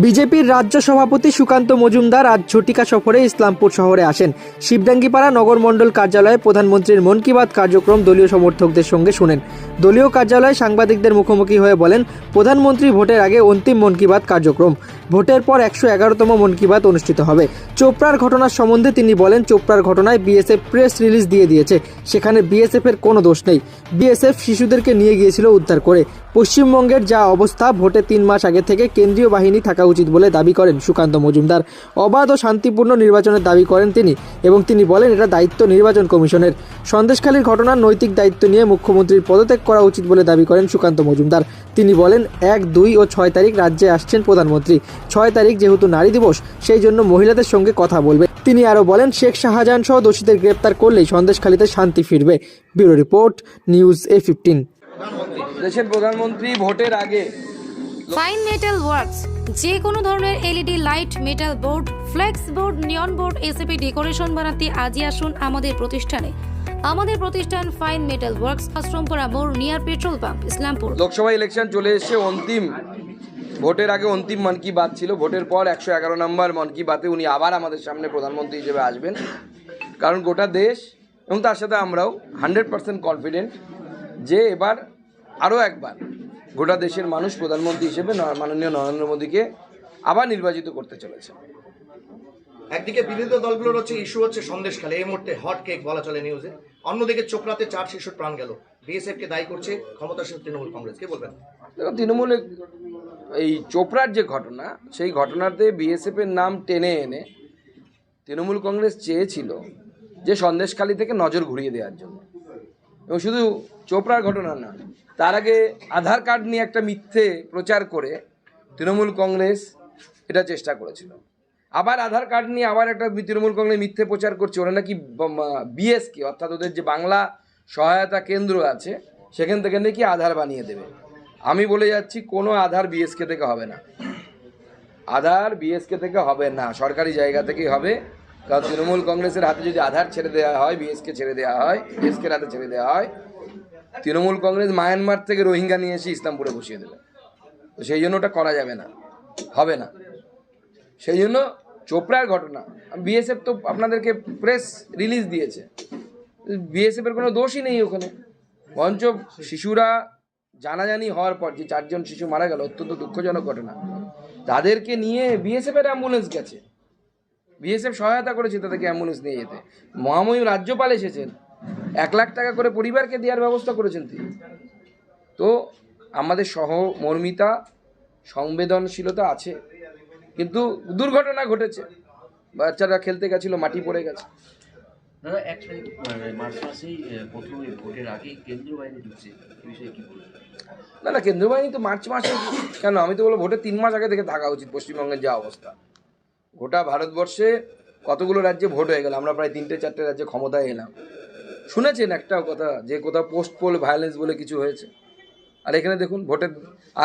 বিজেপির রাজ্য সভাপতি সুকান্ত মজুমদার আজ ঝটিকা সফরে ইসলামপুর শহরে আসেন। শিবডাঙ্গিপাড়া নগর মণ্ডল কার্যালয়ে প্রধানমন্ত্রীর মন কি বাত কার্যক্রম দলীয় সমর্থকদের সঙ্গে শুনেন। দলীয় কার্যালয়ে সাংবাদিকদের মুখোমুখি হয়ে বলেন, প্রধানমন্ত্রী ভোটের আগে অন্তিম মন কি বাত কার্যক্রম। ভোটের পর 111তম মন কি বাত অনুষ্ঠিত হবে। চোপড়ার ঘটনার সম্বন্ধে তিনি বলেন, চোপড়ার ঘটনায় বিএসএফ প্রেস রিলিজ দিয়ে দিয়েছে। সেখানে বিএসএফের কোনো দোষ নেই। বিএসএফ শিশুদেরকে নিয়ে গিয়েছিল উদ্ধার করে। পশ্চিমবঙ্গের যা অবস্থা, ভোটে 3 মাস আগে থেকে কেন্দ্রীয় বাহিনী থাকা উচিত বলে দাবি করেন সুকান্ত মজুমদার। অবাধ ও শান্তিপূর্ণ নির্বাচনের দাবি করেন তিনি এবং তিনি বলেন, এটা দায়িত্ব নির্বাচন কমিশনের। সন্দেশখালীর ঘটনার নৈতিক দায়িত্ব নিয়ে মুখ্যমন্ত্রীর পদত্যাগ করা উচিত বলে দাবি করেন সুকান্ত মজুমদার। তিনি বলেন, 1, 2 ও 6 তারিখ রাজ্যে আসছেন প্রধানমন্ত্রী। 6 তারিখ যেহেতু নারী দিবস, সেই জন্য মহিলাদের সঙ্গে কথা বলবে। তিনি আরও বলেন, শেখ শাহজাহান সহ দোষীদের গ্রেপ্তার করলেই সন্দেশখালীতে শান্তি ফিরবে। Bureau report, news A15। দেশের প্রধানমন্ত্রী ভোটের আগে ফাইন মেটাল ওয়ার্কস যে কোনো ধরনের LED light, metal board, flakes board, নিয়ন বোর্ড, এসএপি ডেকোরেশন বানাতে আজই আসুন আমাদের প্রতিষ্ঠানে। আমাদের প্রতিষ্ঠান ফাইন মেটাল ওয়ার্কস, আশ্রমপাড়া মোড়, near petrol pump, Islampur. Lok Sabha election চলে এসেছে, অন্তিম ভোটের আগে অন্তিম মন কি বাত ছিল। ভোটের পর 111 নম্বর মন কি বাতে উনি আবার আমাদের সামনে প্রধানমন্ত্রী হিসেবে আসবেন। কারণ গোটা দেশ এবং তার সাথে আমরাও 100% কনফিডেন্ট যে এবার আরও একবার গোটা দেশের মানুষ প্রধানমন্ত্রী হিসেবে মাননীয় নরেন্দ্র মোদীকে আবার নির্বাচিত করতে চলেছে। একদিকে বিরোধী দলগুলোর ইস্যু হচ্ছে সন্দেশখালী, এই মুহূর্তে হট কেক বলা চলে নিউজে। অন্যদিকে চোপড়াতে 4 শিশুর প্রাণ গেল। বিএসএফকে দায়ী করছে ক্ষমতাসীন তৃণমূল কংগ্রেস। কে বলবেন? দেখো, তৃণমূলে এই চোপড়ার যে ঘটনা, সেই ঘটনাতে বিএসএফের নাম টেনে এনে তৃণমূল কংগ্রেস চেয়েছিল যে সন্দেশখালী থেকে নজর ঘুরিয়ে দেওয়ার জন্য। এবং শুধু চোপড়ার ঘটনা না, তার আগে আধার কার্ড নিয়ে একটা মিথ্যে প্রচার করে তৃণমূল কংগ্রেস এটা চেষ্টা করেছিল। আবার আধার কার্ড নিয়ে আবার একটা তৃণমূল কংগ্রেস মিথ্যে প্রচার করছে, ওরা নাকি বিএসকে অর্থাৎ ওদের যে বাংলা সহায়তা কেন্দ্র আছে সেখান থেকে নাকি আধার বানিয়ে দেবে। আমি বলে যাচ্ছি, কোনো আধার বিএসকে থেকে হবে না। আধার বিএসকে থেকে হবে না, সরকারি জায়গা থেকেই হবে। কারণ তৃণমূল কংগ্রেসের হাতে যদি আধার ছেড়ে দেওয়া হয়, বিএসকে ছেড়ে দেওয়া হয়, বিএসকের হাতে ছেড়ে দেওয়া হয়, তৃণমূল কংগ্রেস মায়ানমার থেকে রোহিঙ্গা নিয়ে এসে ইসলামপুরে বসিয়ে দেবে। তো সেই জন্য ওটা করা যাবে না, হবে না। সেই জন্য চোপড়ার ঘটনা, বিএসএফ তো আপনাদেরকে প্রেস রিলিজ দিয়েছে, বিএসএফের কোনো দোষই নেই ওখানে। বরঞ্চ শিশুরা জানাজানি হওয়ার পর যে 4 জন শিশু মারা গেল, অত্যন্ত দুঃখজনক ঘটনা, তাদেরকে নিয়ে বিএসএফের অ্যাম্বুলেন্স গেছে, বিএসএফ সহায়তা করেছে তাদেরকে অ্যাম্বুলেন্স নিয়ে যেতে। মহামহিম রাজ্যপাল এসেছেন, 1 লাখ টাকা করে পরিবারকে দেওয়ার ব্যবস্থা করেছেন তিনি। তো আমাদের সহমর্মিতা, সংবেদনশীলতা আছে, কিন্তু দুর্ঘটনা ঘটেছে, বাচ্চারা খেলতে গেছিল, মাটি পড়ে গেছে। দাদা, 1 তারিখ মার্চ মাসেই প্রথম ভোটের আগেই কেন্দ্রীয় বাহিনী ঢুকছে, এই বিষয়ে কি বলবেন? না, কেন্দ্রীয় বাহিনী তো মার্চ মাসে কেন? আমি তো বলবো ভোটের 3 মাস আগে থেকে থাকা উচিত। পশ্চিমবঙ্গের যা অবস্থা, গোটা ভারতবর্ষে কতগুলো রাজ্যে ভোট হয়ে গেল, আমরা প্রায় 3-4টে রাজ্যে ক্ষমতায় এলাম। শুনেছেন একটাও কথা যে কোথাও পোস্ট পোল ভায়োলেন্স বলে কিছু হয়েছে? আর এখানে দেখুন, ভোটের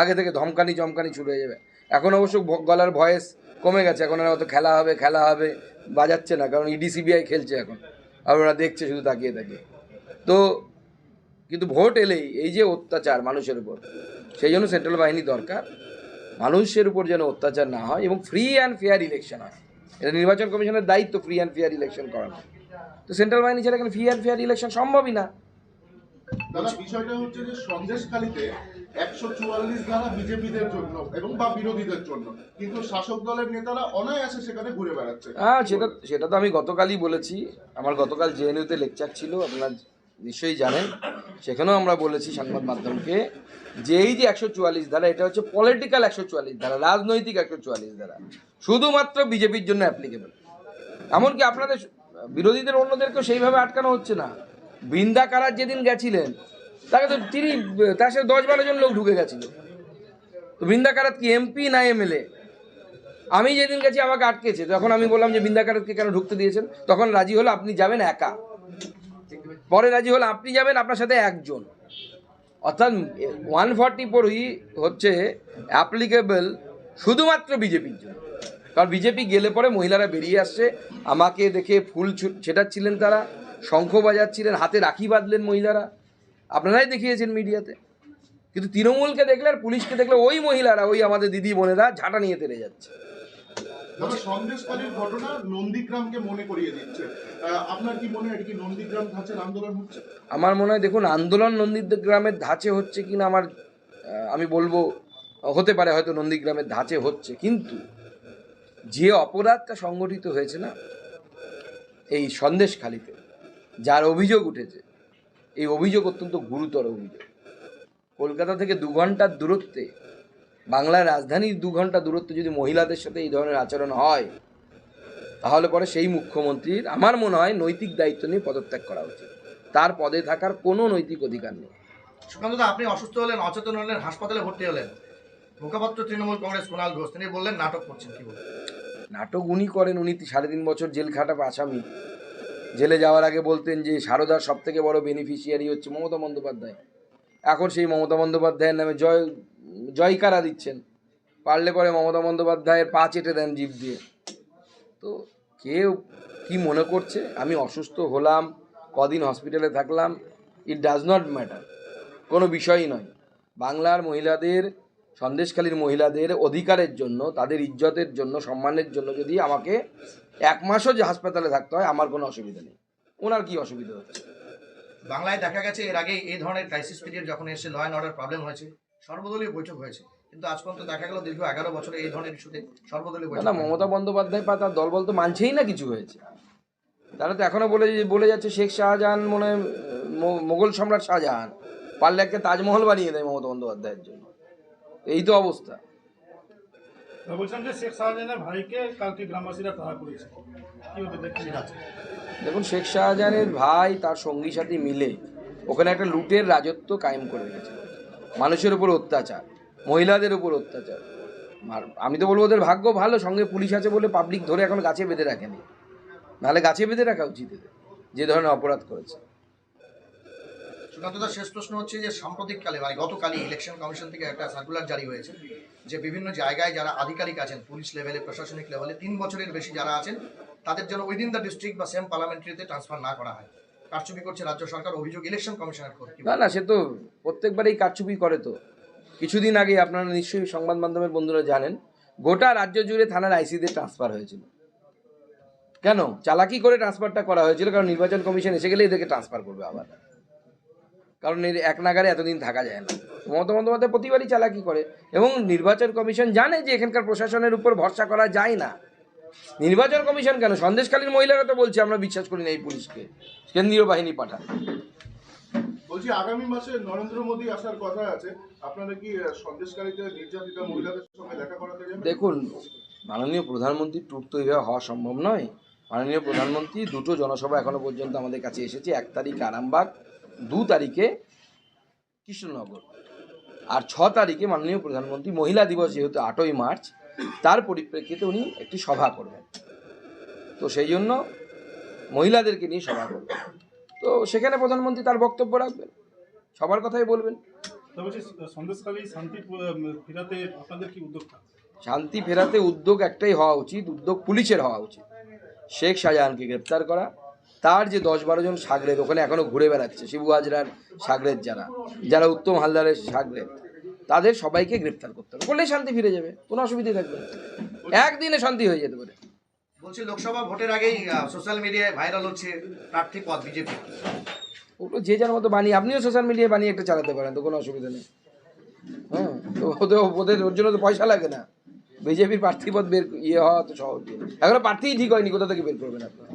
আগে থেকে ধমকানি চমকানি শুরু হয়ে যাবে। এখন অবশ্য গলার ভয়েস কমে গেছে, এখন আর অত খেলা হবে বাজাচ্ছে না, কারণ ইডি সিবিআই খেলছে এখন, আর ওরা দেখছে শুধু তাকিয়ে তাকিয়ে। তো কিন্তু ভোট এলেই এই যে অত্যাচার মানুষের উপর, সেই জন্য সেন্ট্রাল বাহিনী দরকার। মানুষের উপর যেন অত্যাচার না হয় এবং ফ্রি অ্যান্ড ফেয়ার ইলেকশন হয়, এটা নির্বাচন কমিশনের দায়িত্ব, ফ্রি অ্যান্ড ফেয়ার ইলেকশন করানো। তো সেন্ট্রাল বাহিনী ছাড়া এখানে ফ্রি অ্যান্ড ফেয়ার ইলেকশন সম্ভবই না। দাদা, বিষয়টা হচ্ছে যে সন্দেশখালীতে 144 ধারা বিজেপিদের জন্য এবং বা বিরোধীদের জন্য, কিন্তু শাসক দলের নেতারা অনায়াসে সেখানে ঘুরে বেড়াচ্ছে। হ্যাঁ, সেটা তো আমি গতকালই বলেছি। আমার গতকাল জেএনইউতে লেকচার ছিল, আপনারা নিশ্চয়ই জানেন। সেখানেও আমরা বলেছি সংবাদ মাধ্যমকে যে এই যে 144 ধারা, এটা হচ্ছে পলিটিক্যাল 144 ধারা, রাজনৈতিক 144 ধারা, শুধুমাত্র বিজেপির জন্য অ্যাপ্লিকেবল। এমনকি আপনাদের বিরোধীদের অন্যদেরকেও সেইভাবে আটকানো হচ্ছে না। বৃন্দা কারার যেদিন গেছিলেন, তাকে তো তার সাথে 10-12 জন লোক ঢুকে গেছিল। তো বৃন্দা কারাত কি এমপি না এমএলএ? আমি যেদিন গেছি আমাকে আটকেছে, তখন আমি বললাম যে বৃন্দা কারাতকে কেন ঢুকতে দিয়েছেন? তখন রাজি হলো আপনি যাবেন একা, পরে রাজি হলো আপনি যাবেন আপনার সাথে একজন। অর্থাৎ 144 হচ্ছে অ্যাপ্লিকেবল শুধুমাত্র বিজেপির জন্য। কারণ বিজেপি গেলে পরে মহিলারা বেরিয়ে আসছে, আমাকে দেখে ফুল ছেটাচ্ছিলেন, তারা শঙ্খ বাজাচ্ছিলেন, হাতে রাখি বাঁধলেন মহিলারা, আপনারাই দেখিয়েছেন মিডিয়াতে। কিন্তু তৃণমূলকে দেখলে আর পুলিশকে দেখলে ওই মহিলারা, ওই আমাদের দিদি বোনেরা ঝাঁটা নিয়ে তেড়ে যাচ্ছে। দাদা, সন্দেশকারীর ঘটনা নন্দীগ্রামকে মনে করিয়ে দিচ্ছে। আপনার কি মনে হয় এটা কি নন্দীগ্রাম ধাঁচের আন্দোলন হচ্ছে? আমার মনে হয়, দেখুন, আন্দোলন নন্দীগ্রামের ধাঁচে হচ্ছে কিনা আমি বলবো হতে পারে, হয়তো নন্দীগ্রামের ধাঁচে হচ্ছে, কিন্তু যে অপরাধটা সংগঠিত হয়েছে না এই সন্দেশখালিতে, যার অভিযোগ উঠেছে, এই অভিযোগ অত্যন্ত গুরুতর অভিযোগ। কলকাতা থেকে 2 ঘন্টার দূরত্বে, বাংলার রাজধানীর 2 ঘন্টা দূরত্বে যদি মহিলাদের সাথে এই ধরনের আচরণ হয়, তাহলে পরে সেই মুখ্যমন্ত্রীর আমার মনে হয় নৈতিক দায়িত্ব নিয়ে পদত্যাগ করা উচিত। তার পদে থাকার কোনো নৈতিক অধিকার নেই। সুকান্তদা, আপনি অসুস্থ হলেন, অচেতন হলেন, হাসপাতালে ভর্তি হলেন, মুখপাত্র তৃণমূল কংগ্রেস কুণাল ঘোষ তিনি বললেন নাটক করছেন, কি বলবেন? নাটক উনি করেন, উনি 3.5 বছর জেল খাটা আসামি। জেলে যাওয়ার আগে বলতেন যে সারদার সব থেকে বড় বেনিফিশিয়ারি হচ্ছে মমতা বন্দ্যোপাধ্যায়। এখন সেই মমতা বন্দ্যোপাধ্যায়ের নামে জয়কারা দিচ্ছেন, পারলে পরে মমতা বন্দ্যোপাধ্যায়ের পা চেটে দেন জিভ দিয়ে। তো কেউ কি মনে করছে আমি অসুস্থ হলাম, কদিন হসপিটালে থাকলাম, ইট ডাজ নট ম্যাটার, কোনো বিষয়ই নয়। বাংলার মহিলাদের, সন্দেশখালীর মহিলাদের অধিকারের জন্য, তাদের ইজ্জতের জন্য, সম্মানের জন্য যদি আমাকে 1 মাসও যে হাসপাতালে থাকতে হয়, আমার কোনো অসুবিধা নেই। ওনার কি অসুবিধা হচ্ছে? বাংলায় দেখা গেছে এর আগে এই ধরনের ক্রাইসিস পিরিয়ড যখন এসে ল অ্যান্ড অর্ডার প্রবলেম হয়েছে, সর্বদলীয় বৈঠক হয়েছে, কিন্তু আজ পর্যন্ত দেখা গেল দীর্ঘ 11 বছরে এই ধরনের ইস্যুতে সর্বদলীয় বৈঠক না, মমতা বন্দ্যোপাধ্যায় বা তার দলবল তো মানছেই না কিছু হয়েছে। তারা তো এখনো বলে যাচ্ছে শেখ শাহজাহান মনে হয় মোগল সম্রাট শাহজাহান, পারলে একটা তাজমহল বানিয়ে দেয় মমতা বন্দ্যোপাধ্যায়ের জন্য। এই তো অবস্থা। বলছিলাম যে শেখ শাহজাহানের ভাইকে কালকে গ্রামবাসীরা তাড়া করেছে, কিভাবে দেখছেন? দেখুন, শেখ শাহজাহানের ভাই তার সঙ্গী সাথী মিলে ওখানে একটা লুটের রাজত্ব কায়েম করে রেখেছে। মানুষের উপর অত্যাচার, মহিলাদের উপর অত্যাচার। আমি তো বলবো ওদের ভাগ্য ভালো, সঙ্গে পুলিশ আছে বলে পাবলিক ধরে এখন গাছে বেঁধে রাখেনি, নাহলে গাছে বেঁধে রাখা উচিত এদের, যে ধরনের অপরাধ করেছে। সুকান্তদা, শেষ প্রশ্ন হচ্ছে যে সাম্প্রতিককালে মানে গতকালই ইলেকশন কমিশন থেকে একটা সার্কুলার জারি হয়েছে যে বিভিন্ন জায়গায় যারা আধিকারিক আছেন পুলিশ লেভেলে, প্রশাসনিক লেভেলে 3 বছরের বেশি যারা আছেন তাদের জন্য উইদিন দ্য ডিস্ট্রিক্ট বা সেম পার্লামেন্টারিতে ট্রান্সফার না করা হয়। কারচুপি করছে রাজ্য সরকার, অভিযোগ ইলেকশন কমিশনের উপর। না, সে তো প্রত্যেকবারেই কারচুপি করে। তো কিছুদিন আগে আপনারা নিশ্চয়ই সংবাদ মাধ্যমের বন্ধুরা জানেন, গোটা রাজ্য জুড়ে থানার আইসিদের ট্রান্সফার হয়েছিল। কেন? চালাকি করে ট্রান্সফারটা করা হয়েছিল, কারণ নির্বাচন কমিশন এসে গেলে এদেরকে ট্রান্সফার করবে আবার, কারণ এর এক নাগারে এতদিন থাকা যায় না। মমতা বন্দ্যোপাধ্যায় প্রতিবারই চালাকি করে, এবং নির্বাচন কমিশন জানে যে এখানকার প্রশাসনের উপর ভরসা করা যায় না। নির্বাচন কমিশন কেন, সন্দেশখালীর মহিলারা তো বলছে আমরা বিশ্বাস করি না এই পুলিশকে, কেন্দ্রীয় বাহিনী পাঠান। বলছি, আগামী মাসে নরেন্দ্র মোদী আসার কথা আছে, আপনারা কি সন্দেশকারীতে নির্যাতিত মহিলাদের সঙ্গে দেখা করাতে যাবেন? দেখুন, মাননীয় প্রধানমন্ত্রীর ট্যুর তো এইভাবে হওয়া সম্ভব নয়। মাননীয় প্রধানমন্ত্রী 2টো জনসভা এখনো পর্যন্ত আমাদের কাছে এসেছে, 1 তারিখ আরামবাগ, 2 তারিখে কৃষ্ণনগর, আর 6 তারিখে মাননীয় প্রধানমন্ত্রী মহিলা দিবস যেহেতু 8ই মার্চ, তার পরিপ্রেক্ষিতে উনি একটি সভা করবেন। তো সেই জন্য মহিলাদেরকে নিয়ে সভা করবেন, তো সেখানে প্রধানমন্ত্রী তার বক্তব্য রাখবেন, সবার কথাই বলবেন। তো বলছি, সন্দেশখালী শান্তি ফেরাতে আপনাদের কি উদ্যোগ? শান্তি ফেরাতে উদ্যোগ একটাই হওয়া উচিত, উদ্যোগ পুলিশের হওয়া উচিত। শেখ শাহজাহানকে গ্রেপ্তার করা, তার যে 10-12 জন সাগরেদ ওখানে এখনো ঘুরে বেড়াচ্ছে, শিবু হাজরার সাগরেদ, যারা উত্তম হালদারের সাগরেদ, তাদের সবাইকে গ্রেপ্তার করতে হবে, করলেই শান্তি ফিরে যাবে, কোনো অসুবিধা থাকবে না, একদিনে শান্তি হয়ে যেতে পারে। বলছি, লোকসভা ভোটের আগেই সোশ্যাল মিডিয়ায় ভাইরাল হচ্ছে প্রার্থী পদ বিজেপি। ওগুলো যে যার মতো বানিয়ে, আপনিও সোশ্যাল মিডিয়ায় বানিয়ে একটা চালাতে পারেন, তো কোনো অসুবিধা নেই। হ্যাঁ, তো ওর জন্য তো পয়সা লাগে না, বিজেপির প্রার্থীপদ হওয়া তো সহজ। এখনো প্রার্থীই ঠিক হয়নি, কোথা থেকে বের করবেন আপনারা?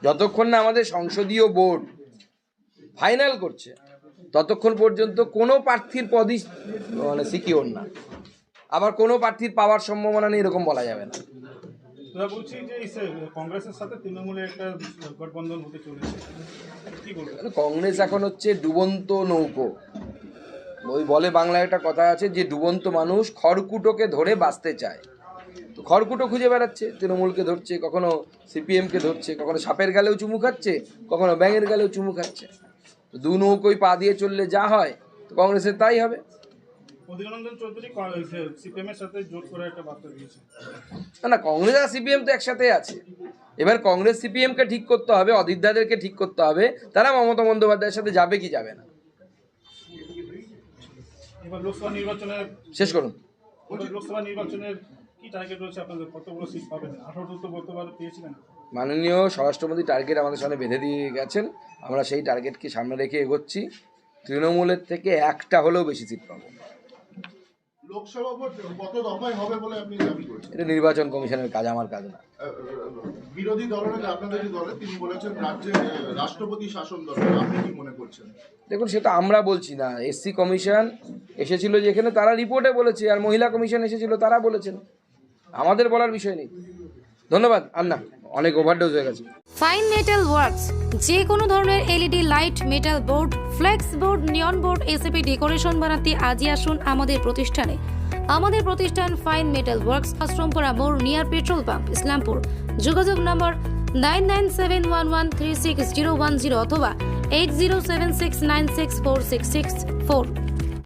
যতক্ষণ না আমাদের সংসদীয় বোর্ড ফাইনাল করছে, ততক্ষণ পর্যন্ত কোনো প্রার্থীর পদই মানে সিকিওর না, আবার কোনো প্রার্থীর পাওয়ার সম্ভাবনা নেই এরকম বলা যাবে না। বলছি যে কংগ্রেসের সাথে তৃণমূলের একটা গঠবন্ধন হতে চলেছে, কি বলবেন? কংগ্রেস এখন হচ্ছে ডুবন্ত নৌকো। ওই বলে বাংলায় একটা কথা আছে যে ডুবন্ত মানুষ খড়কুটোকে ধরে বাঁচতে চায়, তো খড়কুটো খুঁজে বেড়াচ্ছে, তৃণমূলকে ধরছে, কখনো সিপিএমকে ধরছে, কখনো সাপের গালেও চুমু খাচ্ছে, কখনো ব্যাঙের গালেও চুমু খাচ্ছে। তো 2 নৌকোই পা দিয়ে চললে যা হয়, তো কংগ্রেসের তাই হবে। অধীর রঞ্জন চৌধুরী সিপিএম এর সাথে জোট করে একটা বার্তা দিয়েছে। না, কংগ্রেস আর সিপিএম তো একসাথে আছে। এবার কংগ্রেস সিপিএমকে ঠিক করতে হবে, অধীরদাদেরকে ঠিক করতে হবে, তারা মমতা বন্দ্যোপাধ্যায়ের সাথে যাবে কি যাবে না। এবার লোকসভা নির্বাচনের শেষ করুন। লোকসভা নির্বাচনের কি টার্গেট রয়েছে আপনাদের, কতগুলো সিট পাবেন? 18টা তো গতবার পেয়েছিলেন। মাননীয় স্বরাষ্ট্রমন্ত্রী টার্গেট আমাদের সামনে বেঁধে দিয়ে গেছেন, আমরা সেই টার্গেটকে সামনে রেখে এগোচ্ছি। তৃণমূলের থেকে একটা হলেও বেশি সিট পাবো। লোকসভা ভোট কত দফায় হবে বলে আপনি দাবি করছেন? এটা নির্বাচন কমিশনের কাজ, আমার কাজ না। বিরোধী দলনেতা আপনাদের যে দলে তিনি বলেছেন রাজ্যে রাষ্ট্রপতি শাসন দরকার, আপনি কি মনে করছেন? দেখুন, সেটা আমরা বলছি না। এসসি কমিশন এসেছিল যেখানে, তারা রিপোর্টে বলেছে, আর মহিলা কমিশন এসেছিল তারা বলেছেন, আমাদের বলার বিষয় নেই। ধন্যবাদ। আর না, অনেক ওভারডোজ হয়ে গেছে। ফাইন মেটাল ওয়ার্কস, যে কোনো ধরনের LED light, metal board, flakes board, নিয়ন বোর্ড, এসএপি ডেকোরেশন বানাতে আজই আসুন আমাদের প্রতিষ্ঠানে। আমাদের প্রতিষ্ঠান ফাইন মেটাল ওয়ার্কস, আশ্রমপুরা মোড়, নিয়ার পেট্রোল পাম্প, ইসলামপুর। যোগাযোগ নম্বর 9971136010 অথবা 8076964664।